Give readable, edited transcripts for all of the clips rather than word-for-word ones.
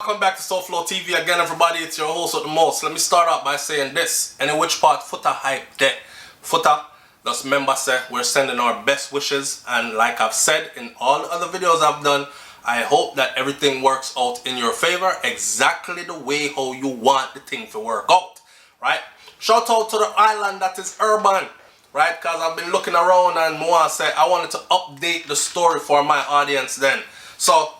Welcome back to SouFLoTV again, everybody. It's your host with the most. Let me start out by saying this. And in which part Foota Hype day. Foota, just remember, say, we're sending our best wishes. And like I've said in all the other videos I've done, I hope that everything works out in your favor exactly the way how you want the thing to work out. Right? Shout out to the island that is urban. Right? Because I've been looking around and more said I wanted to update the story for my audience then. So,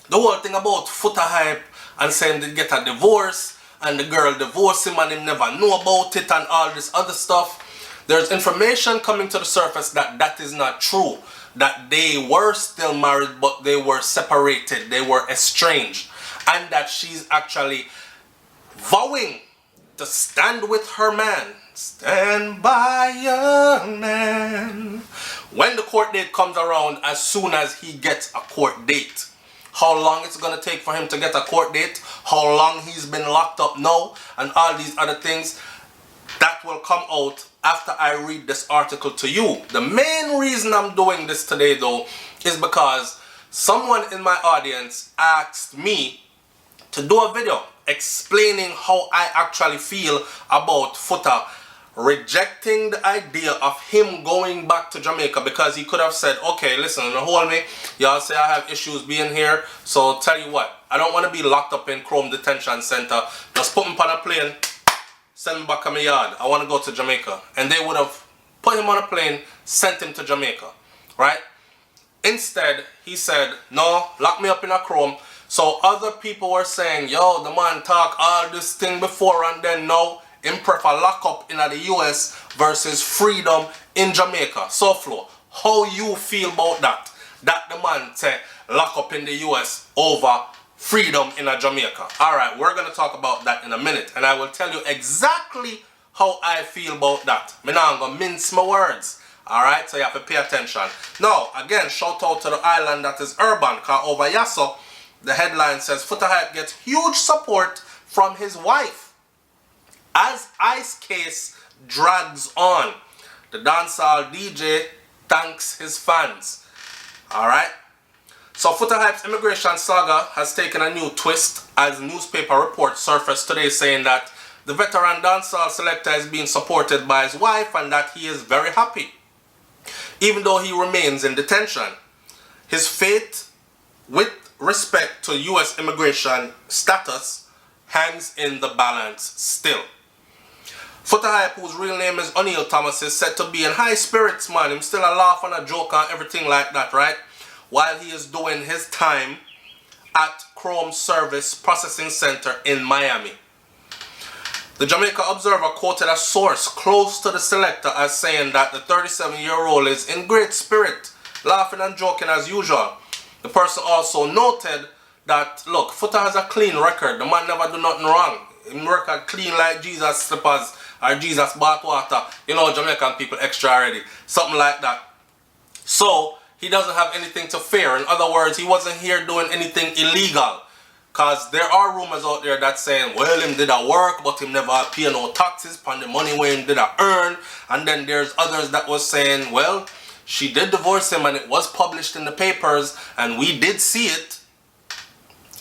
the whole thing about Foota Hype and saying they get a divorce and the girl divorced him and he never knew about it and all this other stuff. There's information coming to the surface that that is not true. That they were still married but they were separated. They were estranged. And that she's actually vowing to stand with her man. Stand by your man. When the court date comes around, as soon as he gets a court date. How long it's going to take for him to get a court date, how long he's been locked up now, and all these other things, that will come out after I read this article to you. The main reason I'm doing this today though is because someone in my audience asked me to do a video explaining how I actually feel about Foota rejecting the idea of him going back to Jamaica, because he could have said, okay, listen, hold me, y'all say I have issues being here, so tell you what, I don't want to be locked up in Chrome Detention Center, just put him on a plane, send me back to my yard, I want to go to Jamaica. And they would have put him on a plane, sent him to Jamaica, right? Instead, he said, no, lock me up in a Chrome. So other people were saying, yo, the man talk all this thing before and then now, him prefer lock up in the US versus freedom in Jamaica. SouFlo, how you feel about that? That the man say lock up in the US over freedom in a Jamaica. Alright, we're going to talk about that in a minute. And I will tell you exactly how I feel about that. I'm not going to mince my words. Alright, so you have to pay attention. Now, again, shout out to the island that is urban. Because over Yasso, the headline says Foota Hype gets huge support from his wife. As Ice Case drags on, the dancehall DJ thanks his fans. Alright? So Foota Hype's immigration saga has taken a new twist as newspaper reports surfaced today saying that the veteran dancehall selector is being supported by his wife and that he is very happy, even though he remains in detention. His fate with respect to US immigration status hangs in the balance still. Foota Hype, whose real name is O'Neal Thomas, is said to be in high spirits, man. Him still a laugh and a joke and everything like that, right? While he is doing his time at Chrome Service Processing Center in Miami. The Jamaica Observer quoted a source close to the selector as saying that the 37-year-old is in great spirit, laughing and joking as usual. The person also noted that, look, Foota has a clean record. The man never do nothing wrong. His record clean like Jesus slippers or Jesus bath water. You know, Jamaican people extra already. Something like that. So, he doesn't have anything to fear. In other words, he wasn't here doing anything illegal. Because there are rumors out there that saying, well, him did a work, but him never pay no taxes on the money where him did a earn. And then there's others that was saying, well, she did divorce him and it was published in the papers and we did see it.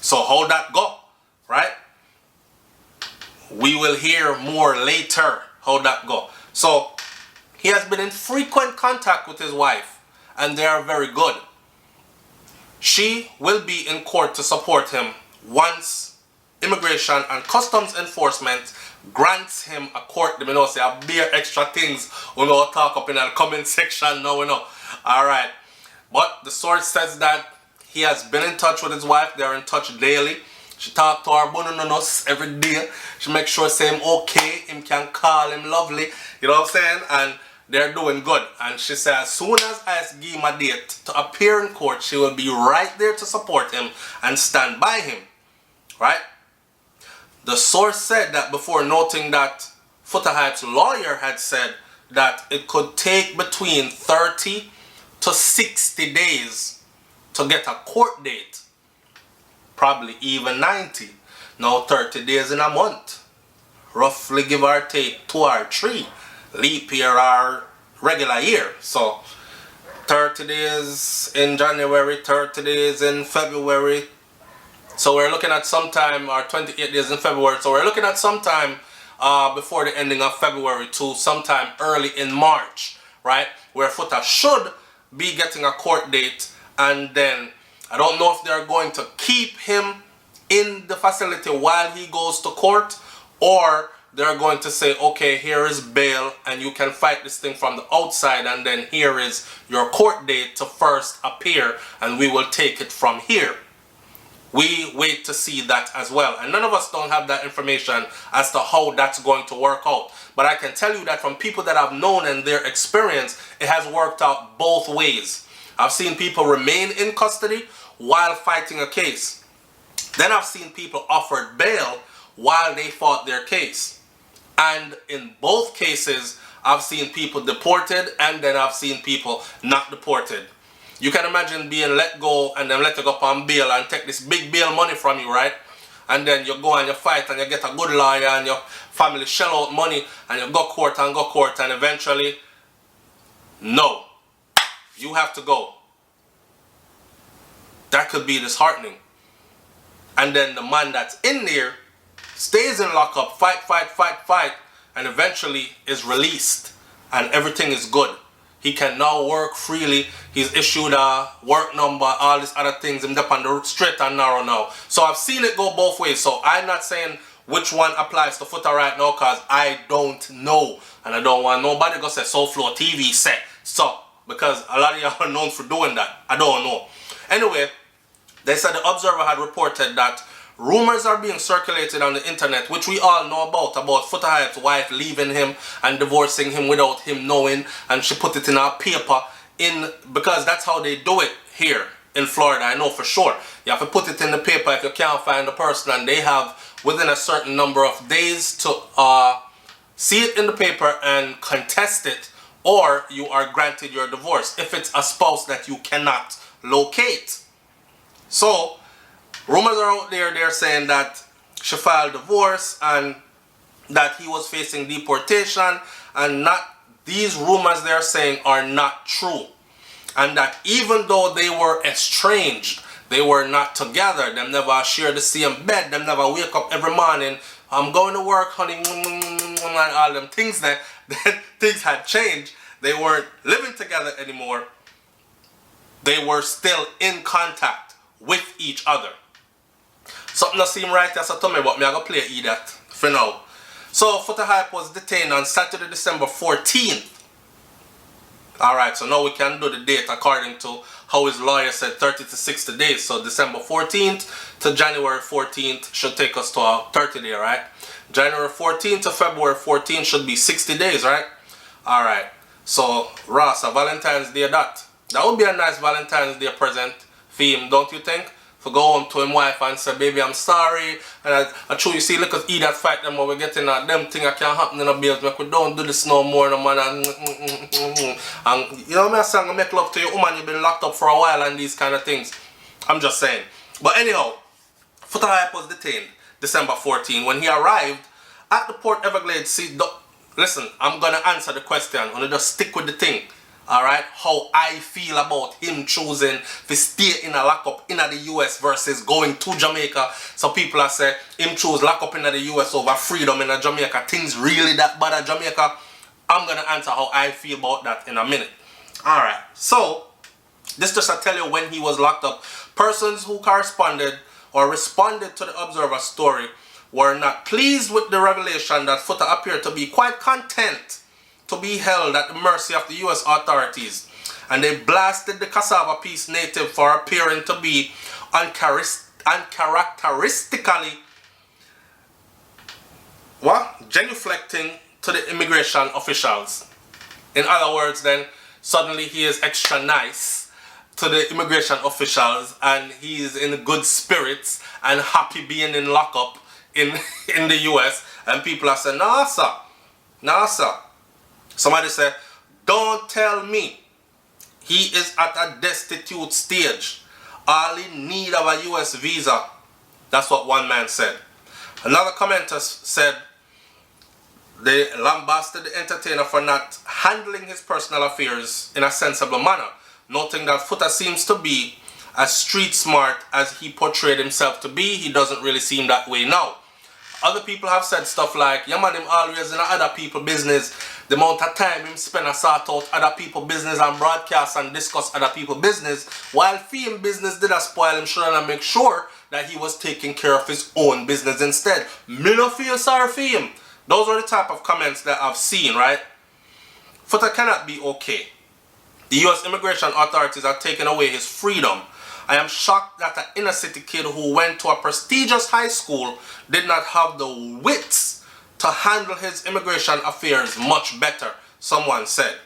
So how that go, right? We will hear more later how that go. So he has been in frequent contact with his wife and they are very good. She will be in court to support him once Immigration and Customs Enforcement grants him a court. Let me know, say a bare extra things we will talk up in the comment section now, we know. Alright. But the source says that he has been in touch with his wife. They are in touch daily. She talk to her bononos every day. She make sure say him okay. Him can call him lovely. You know what I'm saying? And they're doing good. And she said as soon as I give him a date to appear in court, she will be right there to support him and stand by him. Right? The source said that before, noting that Foota Hype's lawyer had said that it could take between 30 to 60 days to get a court date. Probably even 90. Now 30 days in a month. Roughly give or take 2 or 3. Leap year or regular year. So 30 days in January, 30 days in February, So we're looking at sometime, or 28 days in February. So we're looking at sometime before the ending of February to sometime early in March, right? Where Foota should be getting a court date, and then I don't know if they're going to keep him in the facility while he goes to court, or they're going to say, okay, here is bail and you can fight this thing from the outside, and then here is your court date to first appear and we will take it from here. We wait to see that as well, and none of us don't have that information as to how that's going to work out. But I can tell you that from people that I've known and their experience, it has worked out both ways. I've seen people remain in custody while fighting a case. Then I've seen people offered bail while they fought their case. And in both cases, I've seen people deported, and then I've seen people not deported. You can imagine being let go and then let you go up on bail and take this big bail money from you, right? And then you go and you fight and you get a good lawyer and your family shell out money and you go court and eventually, no, you have to go. That could be disheartening. And then the man that's in there stays in lockup, fight, and eventually is released and everything is good. He can now work freely. He's issued a work number, all these other things. I'm up on the straight and narrow now. So I've seen it go both ways. So I'm not saying which one applies to Foota right now, because I don't know. And I don't want nobody to say SouFLoTV say so, because a lot of y'all are known for doing that. I don't know. Anyway, they said the Observer had reported that rumors are being circulated on the internet, which we all know about Foota Hype's wife leaving him and divorcing him without him knowing, and she put it in our paper because that's how they do it here in Florida. I know for sure. You have to put it in the paper if you can't find the person, and they have within a certain number of days to see it in the paper and contest it, or you are granted your divorce if it's a spouse that you cannot locate. So rumors are out there, they're saying that she filed divorce and that he was facing deportation, and these rumors they're saying are not true. And that even though they were estranged, they were not together, them never share the same bed, them never wake up every morning, I'm going to work, honey, and all them things that things had changed. They weren't living together anymore. They were still in contact with each other. Something that seemed right as I told me, but me I go play that for now. So Foota Hype was detained on Saturday, December 14th. Alright, so now we can do the date according to how his lawyer said, 30 to 60 days. So December 14th to January 14th should take us to a 30 day, right? January 14th to February 14th should be 60 days, right? Alright, so Ross, a Valentine's Day that would be a nice Valentine's Day present for him, don't you think? To go home to his wife and say, baby, I'm sorry. And I true, you see, look at that fight them when we're getting at them thing that can't happen in a bills. We don't do this no more, no man. And you know what I'm saying? I make love to your woman, you've been locked up for a while and these kind of things. I'm just saying. But anyhow, Foota Hype was detained December 14. When he arrived at the Port Everglades, listen, I'm going to answer the question. I'm going to just stick with the thing. Alright, how I feel about him choosing to stay in a lockup in the US versus going to Jamaica. So people are saying him choose lockup in the US over freedom in Jamaica. Things really that bad at Jamaica. I'm going to answer how I feel about that in a minute. Alright, so this just to tell you when he was locked up. Persons who corresponded or responded to the Observer story were not pleased with the revelation that Foota appeared to be quite content to be held at the mercy of the US authorities, and they blasted the Cassava Peace native for appearing to be uncharacteristically genuflecting to the immigration officials. In other words, then suddenly he is extra nice to the immigration officials and he is in good spirits and happy being in lockup in the US, and people are saying, nah sir. Somebody said, don't tell me he is at a destitute stage. All in need of a US visa. That's what one man said. Another commenter said they lambasted the entertainer for not handling his personal affairs in a sensible manner, noting that Foota seems to be as street smart as he portrayed himself to be. He doesn't really seem that way now. Other people have said stuff like, yeah man, him always in other people business. The amount of time him spend to sort out other people business and broadcast and discuss other people business, while film business did a spoil him, should have make sure that he was taking care of his own business instead. Me no feel sorry for him. Those are the type of comments that I've seen, right? Foota cannot be okay. The US immigration authorities are taking away his freedom. I am shocked that an inner city kid who went to a prestigious high school did not have the wits to handle his immigration affairs much better, someone said.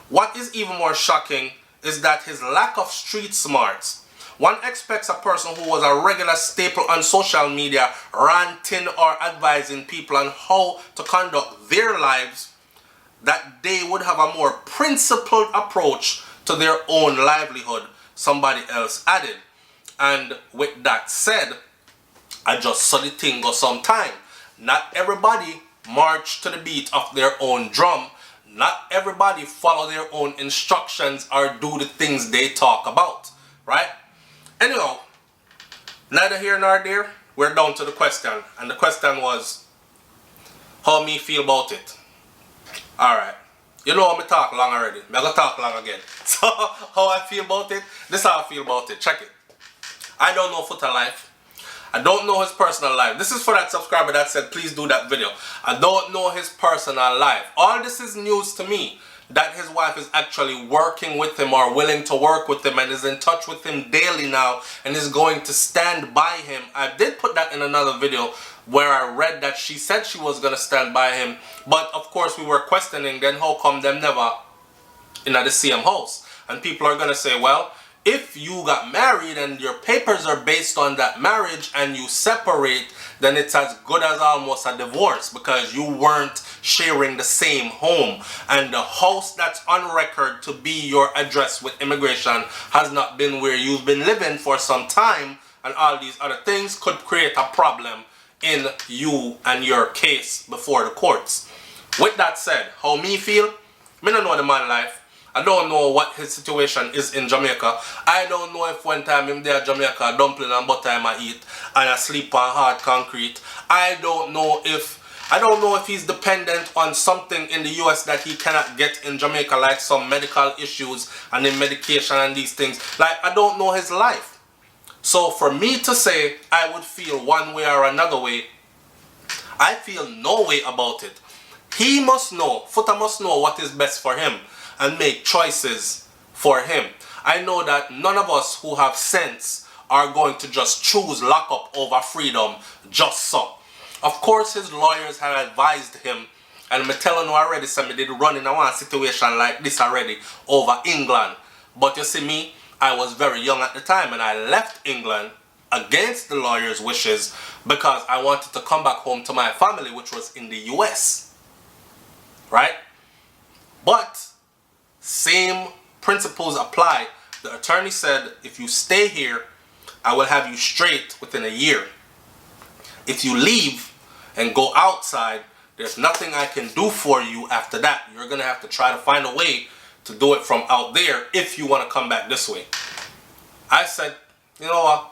What is even more shocking is that his lack of street smarts. One expects a person who was a regular staple on social media ranting or advising people on how to conduct their lives, that they would have a more principled approach to their own livelihood, somebody else added. And with that said, I just saw the thing go sometime. Not everybody march to the beat of their own drum. Not everybody follow their own instructions or do the things they talk about, right? Anyhow, neither here nor there, we're down to the question. And the question was, how me feel about it? Alright, you know I'm talk long already. I'm gonna talk long again. So, how I feel about it? This is how I feel about it. Check it. I don't know Foota life. I don't know his personal life. This is for that subscriber that said, please do that video. I don't know his personal life. All this is news to me, that his wife is actually working with him or willing to work with him and is in touch with him daily now and is going to stand by him. I did put that in another video where I read that she said she was going to stand by him, but of course we were questioning then how come them never in the same house. And people are going to say, well, if you got married and your papers are based on that marriage and you separate, then it's as good as almost a divorce because you weren't sharing the same home. And the house that's on record to be your address with immigration has not been where you've been living for some time, and all these other things could create a problem in you and your case before the courts. With that said, how me feel? Me don't know the man life. I don't know what his situation is in Jamaica. I don't know if one time him there in Jamaica, dumpling and butter him I eat and I sleep on hard concrete. I don't know if he's dependent on something in the US that he cannot get in Jamaica, like some medical issues and in medication and these things. Like, I don't know his life. So for me to say I would feel one way or another way, I feel no way about it. He must know, Foota must know what is best for him and make choices for him. I know that none of us who have sense are going to just choose lockup over freedom just so. Of course his lawyers had advised him, and I'm telling you already, so me did run in a one situation like this already over England. But you see me, I was very young at the time and I left England against the lawyer's wishes because I wanted to come back home to my family, which was in the US. Right? But same principles apply. The attorney said, if you stay here, I will have you straight within a year. If you leave and go outside, there's nothing I can do for you after that. You're going to have to try to find a way to do it from out there if you want to come back this way. I said, you know what?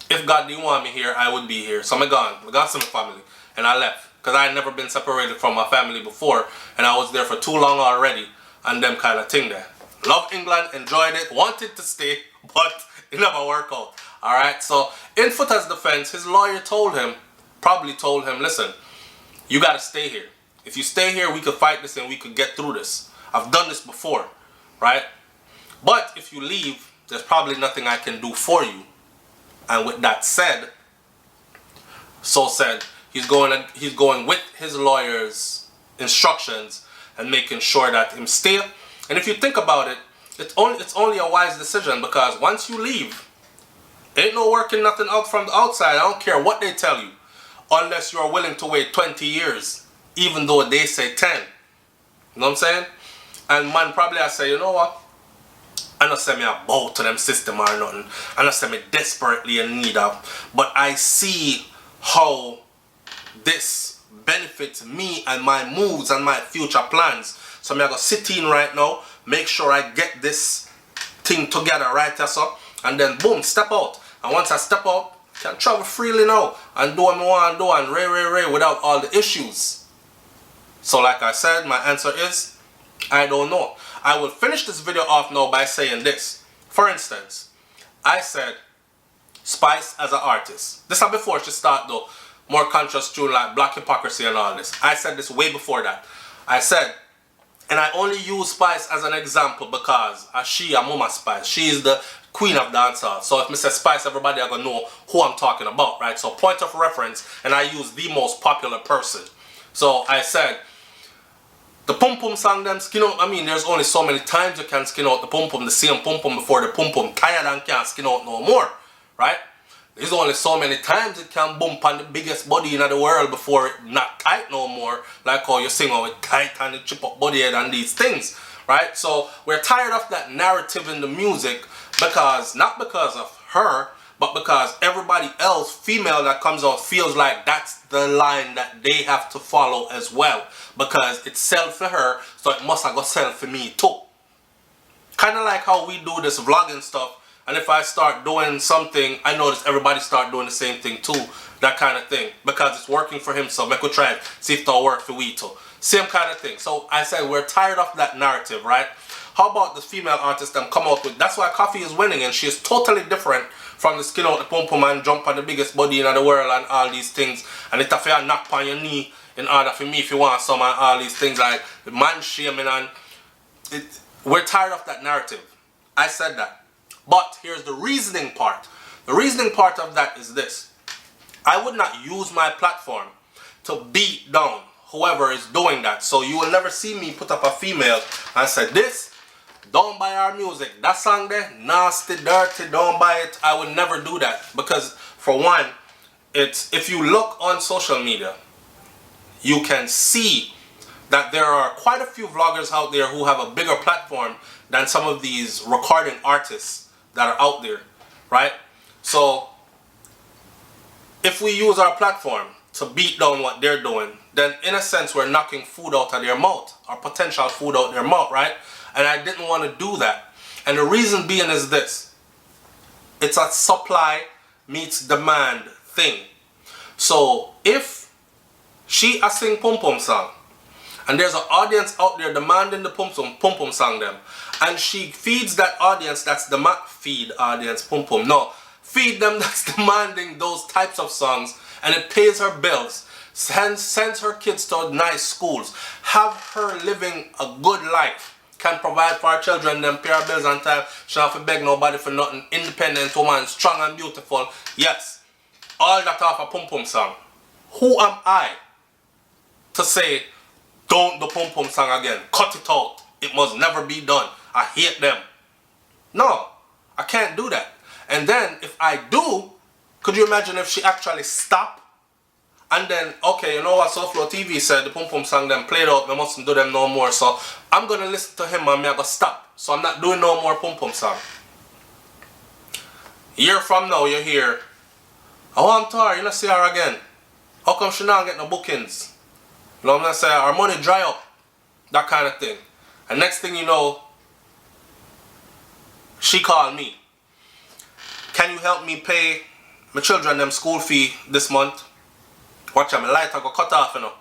If God didn't want me here, I would be here. So I'm gone. I got some family. And I left. Because I had never been separated from my family before. And I was there for too long already. And them kind of thing there. Love England, enjoyed it, wanted to stay, but it never worked out. Alright, so in Foota's defense, his lawyer probably told him, listen, you gotta stay here. If you stay here, we could fight this and we could get through this. I've done this before, right? But if you leave, there's probably nothing I can do for you. And with that said, he's going with his lawyer's instructions and making sure that him stay. And if you think about it, it's only a wise decision, because once you leave, ain't no working nothing out from the outside. I don't care what they tell you, unless you are willing to wait 20 years, even though they say 10. You know what I'm saying? And man probably I say, you know what? I don't say me a bow to them system or nothing. I don't say me desperately in need of. But I see how this benefits me and my moves and my future plans. So I'm going to sit in right now, make sure I get this thing together right here, so. and then boom, step out. And once I step out, I can travel freely now and do what I want to do and ray without all the issues. So like I said, my answer is, I don't know. I will finish this video off now by saying this. For instance, I said Spice as an artist. This is before she started though, more conscious tune like Black Hypocrisy and all this. I said this way before that. I said, and I only use Spice as an example because she a Mama Spice. She is the queen of dancehall. So if I say Spice, everybody are gonna know who I'm talking about, right? So point of reference, and I use the most popular person. So I said, the pum pum song them skin out. I mean, there's only so many times you can skin out the pum pum, the same pum pum before the pum pum tired and can't skin out no more, right? There's only so many times it can bump on the biggest body in the world before it not tight no more, like how you sing out with tight and the chip up body head and these things, right? So we're tired of that narrative in the music because, not because of her, but because everybody else, female that comes out, feels like that's the line that they have to follow as well. Because it's sell for her, so it must have got sell for me too. Kind of like how we do this vlogging stuff, and if I start doing something, I notice everybody start doing the same thing too. That kind of thing. Because it's working for him, so make we try it, see if it'll work for we too. Same kind of thing. So I said we're tired of that narrative, right? How about the female artist them come out with, that's why Coffee is winning, and she is totally different from the skin out the pum pum and jump on the biggest body in the world and all these things. And it's a fair knock on your knee in order for me if you want some and all these things like man shaming and we're tired of that narrative. I said that. But here's the reasoning part. The reasoning part of that is this. I would not use my platform to beat down whoever is doing that. So you will never see me put up a female and say this, don't buy our music. That song there, nasty, dirty, don't buy it. I would never do that. Because for one, it's, if you look on social media, you can see that there are quite a few vloggers out there who have a bigger platform than some of these recording artists that are out there, right? So if we use our platform to beat down what they're doing, then in a sense we're knocking food out of their mouth, or potential food out their mouth, right? And I didn't want to do that. And the reason being is this. It's a supply meets demand thing. So if she a sing pum pum song, and there's an audience out there demanding the pum pum song them, and she feeds that audience that's feed them that's demanding those types of songs, and it pays her bills, sends her kids to nice schools, have her living a good life, can provide for our children, them pay our bills on time, she don't have to beg nobody for nothing, independent woman, strong and beautiful, yes, all that off a pum pum song. Who am I to say, don't the pum pum song again, cut it out, it must never be done, I hate them? No, I can't do that. And then if I do, could you imagine if she actually stopped? And then, okay, you know what SouFLoTV said, the pum pum song them played out, we mustn't do them no more, so I'm gonna listen to him and me I gotta stop. So I'm not doing no more pum pum song. A year from now you hear, oh I'm tired, you not see her again. How come she not get no bookings? You know what I'm gonna say, our money dry up. That kind of thing. And next thing you know, she called me. Can you help me pay my children them school fee this month? Watch out, my light I go cut off, you know.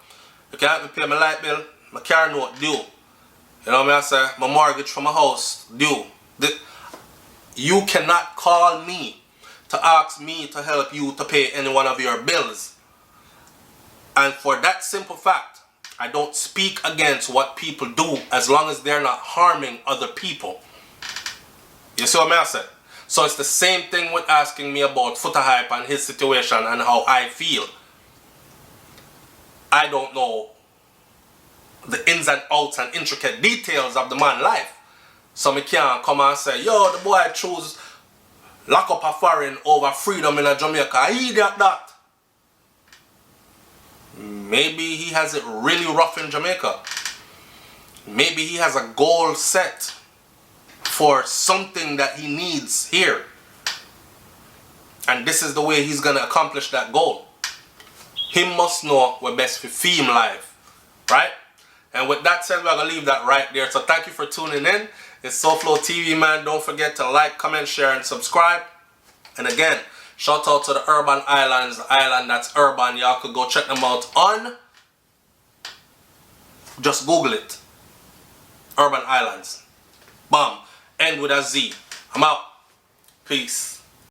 You can help me pay my light bill, my car note due. You know what I say? My mortgage for my house due. You cannot call me to ask me to help you to pay any one of your bills. And for that simple fact, I don't speak against what people do as long as they're not harming other people. You see what I say? So it's the same thing with asking me about Foota Hype and his situation and how I feel. I don't know the ins and outs and intricate details of the man's life. So me can't come and say, yo, the boy choose lock up a foreign over freedom in a Jamaica. I idiot that. Maybe he has it really rough in Jamaica. Maybe he has a goal set for something that he needs here. And this is the way he's going to accomplish that goal. He must know what's best for him life. Right? And with that said, we're going to leave that right there. So thank you for tuning in. It's SouFLoTV, man. Don't forget to like, comment, share, and subscribe. And again, shout out to the Urban Islands, the island that's urban. Y'all could go check them out on, just Google it. Urban Islands. Bam. End with a Z. I'm out. Peace.